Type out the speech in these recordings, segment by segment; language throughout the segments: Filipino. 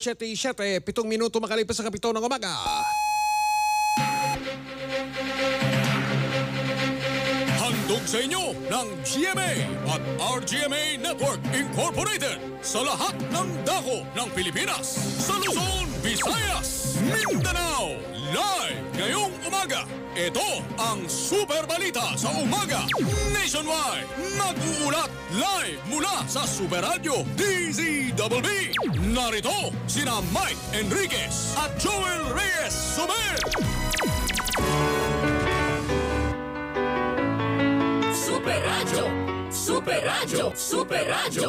7:07, 7 minuto makalipas sa kapito ng umaga. Handog sa inyo ng GMA at RGMA Network Incorporated sa lahat ng dako ng Pilipinas, sa Luzon, Visayas, Mindanao. Live ngayong umaga, ito ang Super Balita sa Umaga Nationwide. Nag-uulat live mula sa Super Radio DZBB. Narito sina Mike Enriquez at Joel Reyes Sober. Super Radio, Super Radio, Super Radio,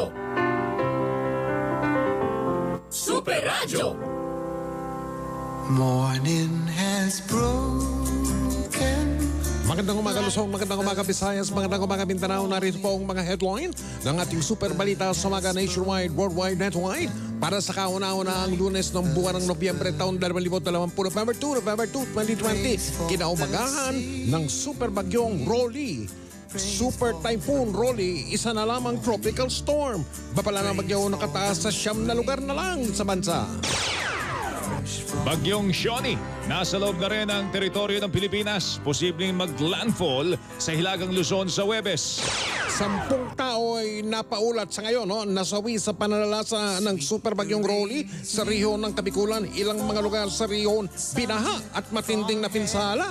Super Radio. Morning has broken. Magandang umaga Luzon, magandang umaga Visayas, magandang umaga Mindanao. Narito po ang mga headline ng ating Super Balita sa Umaga Nationwide, Worldwide, Netwide. Para sa kauna-una ang Lunes ng buwan ng Nobyembre taon 2020, November 2, 2020. Kinaumagahan ng Super Bagyong Rolly. Super Typhoon Rolly, isa na lamang tropical storm. Bapala na bagyo nakataas sa 9 na lugar na lang sa bansa. Bagyong Shawnee, nasa loob na rin ang teritoryo ng Pilipinas. Posibleng mag-landfall sa Hilagang Luzon sa Huwebes. 10 tao ay napaulat sa ngayon, nasawi sa pananalasa ng Super Bagyong Rolly sa rehiyon ng Kabikulan. Ilang mga lugar sa rehiyon binaha at matinding na pinsala.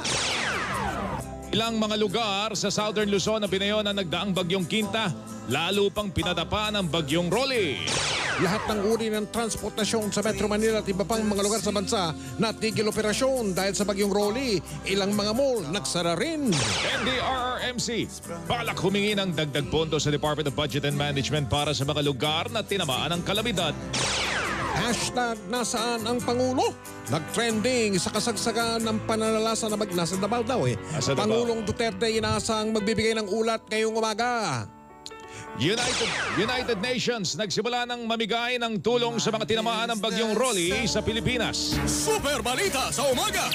Ilang mga lugar sa Southern Luzon na binayon ang nagdaang Bagyong Quinta, lalo pang pinadapa ng Bagyong Rolly. Lahat ng uri ng transportasyon sa Metro Manila at iba pang mga lugar sa bansa natigil operasyon dahil sa Bagyong Rolly. Ilang mga mall nagsara rin. NDRRMC, balak humingi ng dagdag pondo sa Department of Budget and Management para sa mga lugar na tinamaan ng kalamidad. Hashtag nasaan ang Pangulo? Nag-trending sa kasagsagan ng pananalasa na nasa Davao daw Nasa Davao. Pangulong Duterte inaasang magbibigay ng ulat ngayong umaga. United Nations nagsimula ng mamigay ng tulong sa mga tinamaan ng Bagyong Rolly sa Pilipinas. Super Balita sa Umaga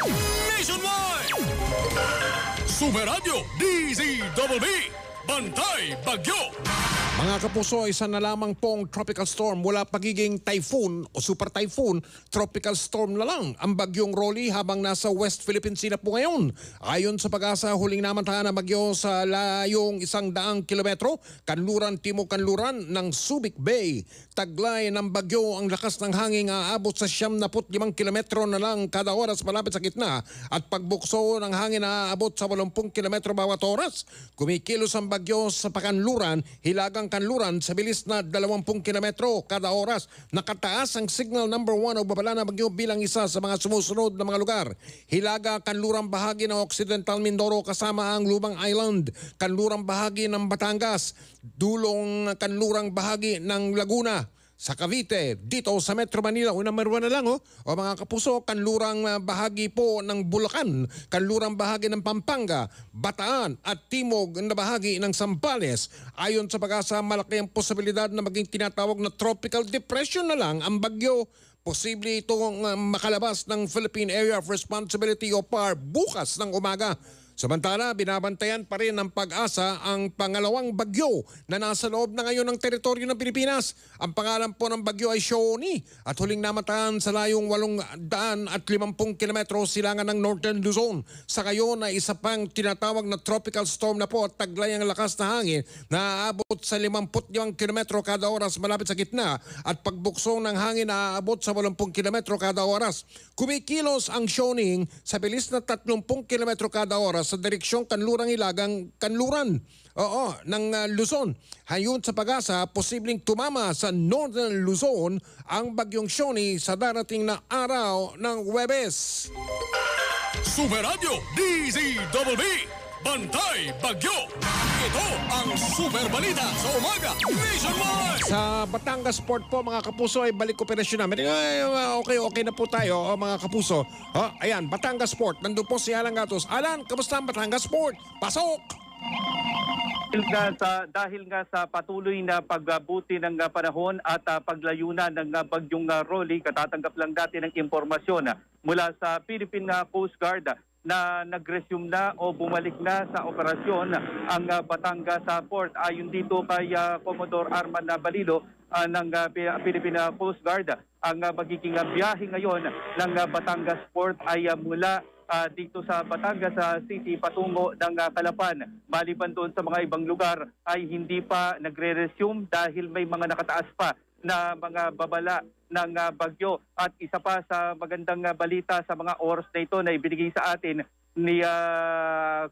Nationwide! Super Radio DZBB, Bantay Bagyo! Mga kapuso, isa na lamang pong tropical storm mula pagiging typhoon o super typhoon, tropical storm na lang ang Bagyong Rolly habang nasa West Philippine Sea na po ngayon. Ayon sa Pag-asa, huling namantahan ng bagyo sa layong 100 kilometro, kanluran-timog-kanluran ng Subic Bay. Taglay ng bagyo ang lakas ng hangin aabot sa 75 kilometro na lang kada oras malapit sa gitna at pagbukso ng hangin aabot sa 80 kilometro bawat oras. Kumikilos ang bagyo sa Pakanluran, Hilagang Kanluran sa bilis na 20 kilometro kada oras. Nakataas ang signal number 1 o babala na bagyo bilang isa sa mga sumusunod na mga lugar. Hilaga, Kanlurang bahagi ng Occidental Mindoro kasama ang Lubang Island, Kanlurang bahagi ng Batangas, Dulong Kanlurang bahagi ng Laguna. Sa Cavite, dito sa Metro Manila, number 1 na lang o mga kapuso, kanlurang bahagi po ng Bulacan, kanlurang bahagi ng Pampanga, Bataan at timog na bahagi ng Zambales. Ayon sa Pag-asa, malaki ang posibilidad na maging tinatawag na tropical depression na lang ang bagyo. Posible itong makalabas ng Philippine Area of Responsibility o PAR bukas ng umaga. Samantala, binabantayan pa rin ng Pag-asa ang pangalawang bagyo na nasa loob na ngayon ng teritoryo ng Pilipinas. Ang pangalan po ng bagyo ay Shawnee at huling namantahan sa layong 850 kilometro silangan ng Northern Luzon. Sa ngayon ay isa pang tinatawag na tropical storm na po at taglay ang lakas na hangin na aabot sa 55 kilometro kada oras malapit sa gitna at pagbukso ng hangin na aabot sa 80 kilometro kada oras. Kumikilos ang Shawnee sa bilis na 30 kilometro kada oras sa direksyong Kanlurang-Hilagang Kanluran ng Luzon. Ayon sa Pag-asa, posibleng tumama sa Northern Luzon ang Bagyong Shawnee sa darating na araw ng Huwebes. Super Radio DZBB, Bantay Bagyo. Ito ang Super Balita sa Umaga Nationwide. Sa Batangas Port po mga kapuso ay balik operasyon namin. Okay na po tayo mga kapuso. Ayan, Batangas Port. Nandun po si Alan Gatos. Alan, kamusta ang Batangas Port? Pasok! Dahil nga sa patuloy na pagbuti ng panahon at paglayunan ng Bagyong Rolly, katatanggap lang natin ng impormasyon mula sa Philippine Coast Guard na nag-resume na o bumalik na sa operasyon ang Batangas Port. Ayon dito kay Commodore Arman Balilo, Philippine Coast Guard. Ang magiging biyahe ngayon ng Batangas Port ay mula dito sa Batangas City patungo ng Calapan. Maliban doon sa mga ibang lugar ay hindi pa nagre-resume dahil may mga nakataas pa na mga babala ng bagyo. At isa pa sa magandang balita sa mga oras na ito na ibinigay sa atin ni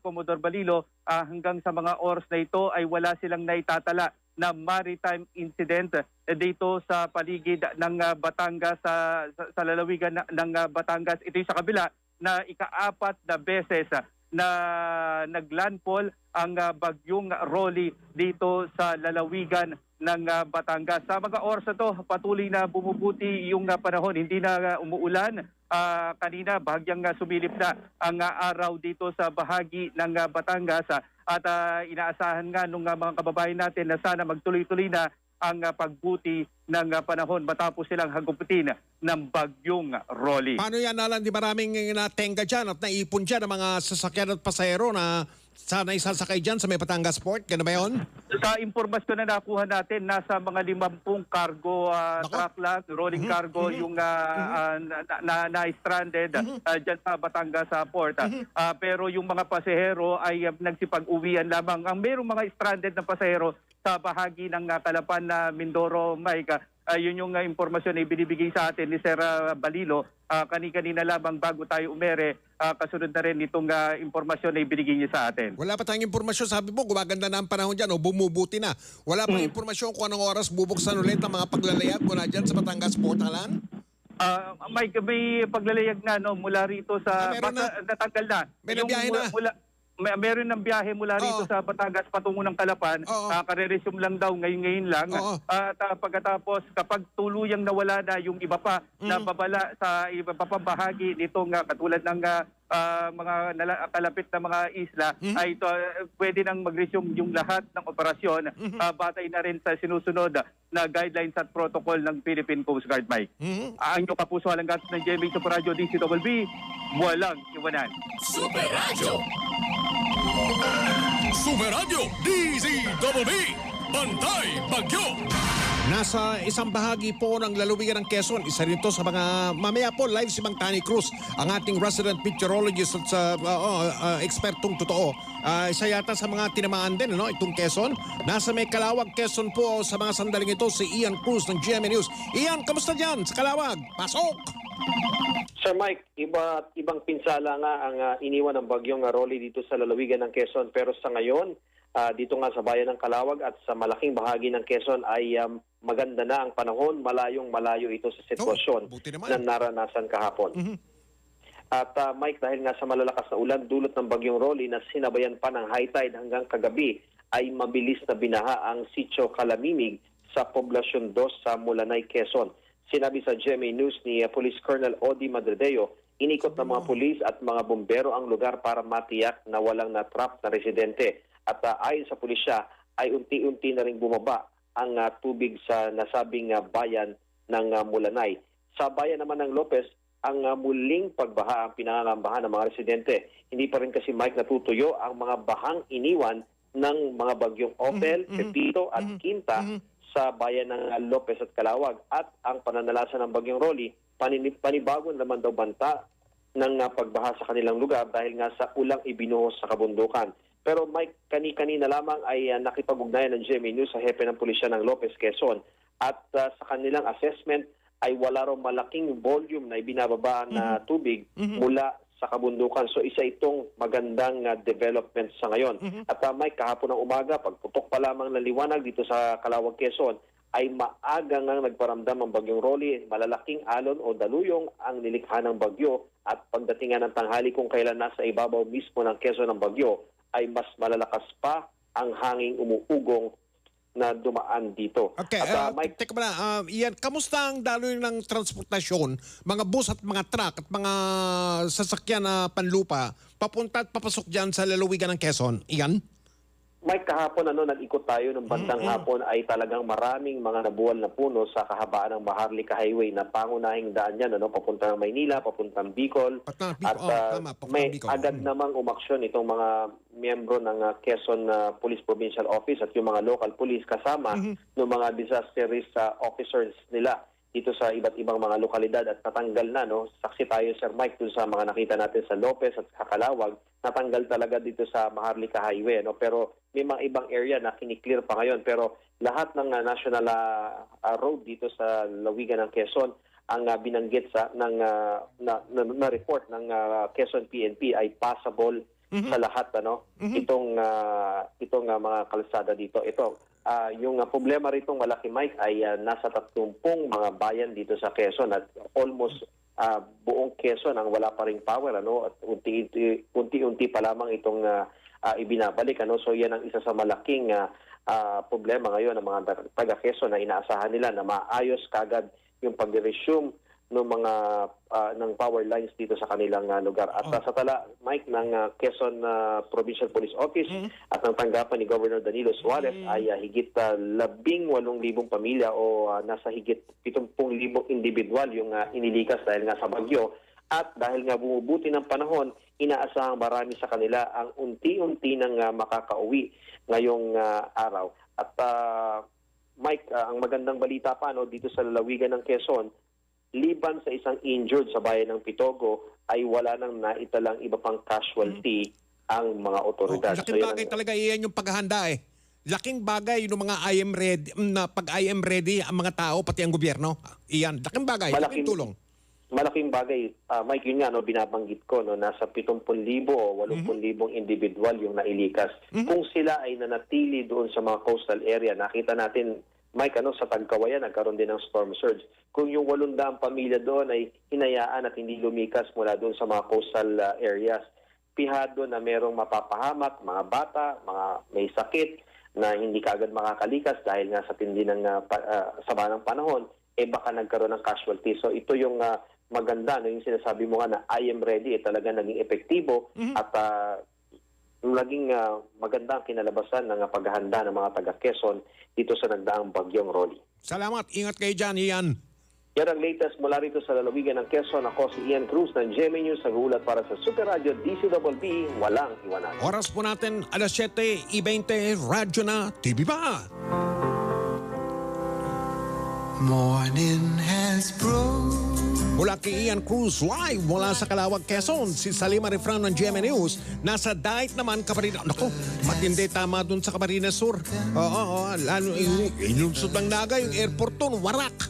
Commodore Balilo, hanggang sa mga oras na ito ay wala silang naitatala na maritime incident dito sa paligid ng Batangas, sa lalawigan ng Batangas. Ito yung sa kabila na ika-4 na beses na naglandfall ang bagyong Rolly dito sa lalawigan ng Batangas. Sa mga oras na to, patuloy na bumubuti yung panahon. Hindi na umuulan. Kanina, bahagyang sumilip na ang araw dito sa bahagi ng Batangas. At inaasahan nga ng mga kababayan natin na sana magtuloy-tuloy na ang pagbuti ng panahon matapos silang hagupitin ng bagyong Rolly. Paano yan, Alan? Di maraming natenga dyan at naipon dyan ang mga sasakyan at pasahero na sana isasakay dyan sa may Batangas Port? Gano'n ba yun? Sa impormasyon na nakuha natin, nasa mga 50 cargo truck lang, rolling cargo yung na-stranded dyan sa Batangas Port. Pero yung mga pasahero ay nagsipag-uwian lamang. Ang mayroong mga stranded na pasahero sa bahagi ng Calapan na Mindoro, Mike. Yun yung impormasyon na ibinibigay sa atin ni Sir Balilo. Kani-kanina lamang bago tayo umere, kasunod na rin itong impormasyon na ibinigay niya sa atin. Wala pa tayong impormasyon. Sabi mo, gumaganda na ang panahon dyan o bumubuti na. Wala pang impormasyon kung anong oras bubuksan ulit ang mga paglalayag mula dyan sa Batangas Port, Alan? Mike, may paglalayag na mula rito sa... natanggal na. May nabiyahe na. Meron ng biyahe mula rito sa Batangas patungo ng Calapan. Kare-resume lang daw ngayon lang. At pagkatapos, kapag tuluyang nawala na yung iba pa na babala sa iba pa bahagi nitong katulad ng mga kalapit na mga isla, ay ito, pwede nang mag-resume yung lahat ng operasyon. Batay na rin sa sinusunod na guidelines at protocol ng Philippine Coast Guard, Mike. Ang inyong kapusohalang gatos ng GMA Super Radio DCWB, walang iwanan. Super Radio! Super Radio DZBB Bantay Bagyo. Nasa isang bahagi po ng lalawigan ng Quezon, isa rin to sa mga mamaya po live si Mang Tani Cruz, ang ating resident meteorologist at ekspertong totoo. Isa yata sa mga tinamaan din itong Quezon. Nasa may Calawag, Quezon po sa mga sandaling ito si Ian Cruz ng GMA News. Ian, kamusta dyan sa Calawag? Pasok! Sir Mike, ibang pinsala nga ang iniwan ng bagyong Rolly dito sa lalawigan ng Quezon. Pero sa ngayon, dito nga sa bayan ng Calawag at sa malaking bahagi ng Quezon ay maganda na ang panahon. Malayo ito sa sitwasyon na naranasan kahapon. At Mike, dahil nga sa malalakas na ulan dulot ng bagyong Rolly na sinabayan pa ng high tide hanggang kagabi, ay mabilis na binaha ang Sitio Calamimig sa Poblasyon 2 sa Mulanay, Quezon. Sinabi sa GMA News ni Police Colonel Odi Madredeo, inikot ng mga pulis at mga bumbero ang lugar para matiyak na walang natrap na residente. At ayon sa pulisya ay unti-unti na rin bumaba ang tubig sa nasabing bayan ng Mulanay. Sa bayan naman ng Lopez, ang muling pagbaha ang pinangangambahan ng mga residente. Hindi pa rin kasi, Mike, natutuyo ang mga bahang iniwan ng mga bagyong Opel, Pepito at Quinta sa bayan ng Lopez at Calawag. At ang pananalasan ng bagyong Rolly, panibago naman daw banta ng pagbaha sa kanilang lugar dahil nga sa ulang ibinuhos sa kabundukan. Pero Mike, kanina lamang ay nakipag-ugnayan ng GMA News sa hepe ng pulisya ng Lopez, Quezon. At sa kanilang assessment ay wala raw malaking volume na ibinababa na tubig mula sa kabundukan. So isa itong magandang development sa ngayon. At Mike, kahapon ng umaga, pagputok pa lamang ng liwanag dito sa Calawag, Quezon, ay maaga nga nagparamdam ang bagyong Rolly. Malalaking alon o daluyong ang nilikha ng bagyo at pagdating ng tanghali kung kailan nasa ibabaw mismo ng Quezon ng bagyo, ay mas malalakas pa ang hanging umuugong na dumaan dito. Okay, at, Mike, teka pala, Ian, kamusta ang daloy ng transportasyon, mga bus at mga truck at mga sasakyan na panlupa, papunta at papasok dyan sa lalawigan ng Quezon? Ian? Mike, kahapon nag-ikot tayo ng bandang hapon ay talagang maraming mga nabuwal na puno sa kahabaan ng Maharlika Highway na pangunahing daan yan, papunta ng Maynila, papuntang Bicol. At may agad namang umaksyon itong mga miyembro ng Quezon Police Provincial Office at yung mga local police kasama ng mga disaster risk officers nila dito sa iba't ibang mga lokalidad at natanggal na, no? Saksi tayo, Sir Mike, dun sa mga nakita natin sa Lopez at sa Calawag, natanggal talaga dito sa Maharlika Highway, no? Pero may mga ibang area na kiniklear pa ngayon. Pero lahat ng national road dito sa lawigan ng Quezon ang binanggit sa na report ng Quezon PNP ay passable sa lahat, ano? Itong mga kalsada dito. Yung problema rito, malaki, Mike, ay nasa 30 mga bayan dito sa Quezon at almost buong Quezon ang wala pa ring power, ano? At unti-unti pa lamang itong ibinabalik, ano? So yan ang isa sa malaking problema ngayon ng mga taga Quezon na inaasahan nila na maayos kagad yung pag-resume ng mga ng power lines dito sa kanilang lugar. At sa tala, Mike, ng Quezon Provincial Police Office at ng tanggapan ni Governor Danilo Suarez ay higit 18,000 pamilya o nasa higit 70,000 individual yung inilikas dahil nga sa bagyo. At dahil nga bumubuti ng panahon, inaasahang marami sa kanila ang unti-unti nang makakauwi ngayong araw. At Mike, ang magandang balita pa, no, dito sa lalawigan ng Quezon, liban sa isang injured sa bayan ng Pitogo, ay wala nang naitalang iba pang casualty ang mga otoridad. Laking bagay talaga, iyan yung paghahanda eh. Laking bagay yung mga I am ready, na pag I am ready ang mga tao, pati ang gobyerno. Iyan, laking bagay, laking tulong. Malaking bagay, Mike, yun nga, no, binabanggit ko, no, nasa 70,000 o 80,000 individual yung nailikas. Kung sila ay nanatili doon sa mga coastal area, nakita natin, Mike, sa Tagkawayan, nagkaroon din ng storm surge. Kung yung 800 pamilya doon ay hinayaan at hindi lumikas mula doon sa mga coastal areas, pihado na merong mapapahamak, mga bata, mga may sakit na hindi kaagad makakalikas dahil nga sa tindi ng sama ng panahon, baka nagkaroon ng casualty. So ito yung maganda, no, yung sinasabi mo nga na I am ready, talaga naging epektibo at naging maganda ang kinalabasan ng paghahanda ng mga taga Quezon dito sa nagdaang bagyong Rolly. Salamat, ingat kayo dyan, Ian. Yan ang latest mula rito sa lalawigan ng Quezon. Ako si Ian Cruz ng GMA News, nagulat para sa Super Radio DCWB, walang iwanan. Oras po natin, alas 7:20, radyo na, TV pa. Morning has broken. Mula kay Ian Cruz live mula sa Calawag, Quezon, si Salima Refran ng GMA News. Nasa diet naman, Camarines. Naku, matindi tama dun sa Camarines Sur. Oo, lalo, ilusot ng naga yung airport dun, warak.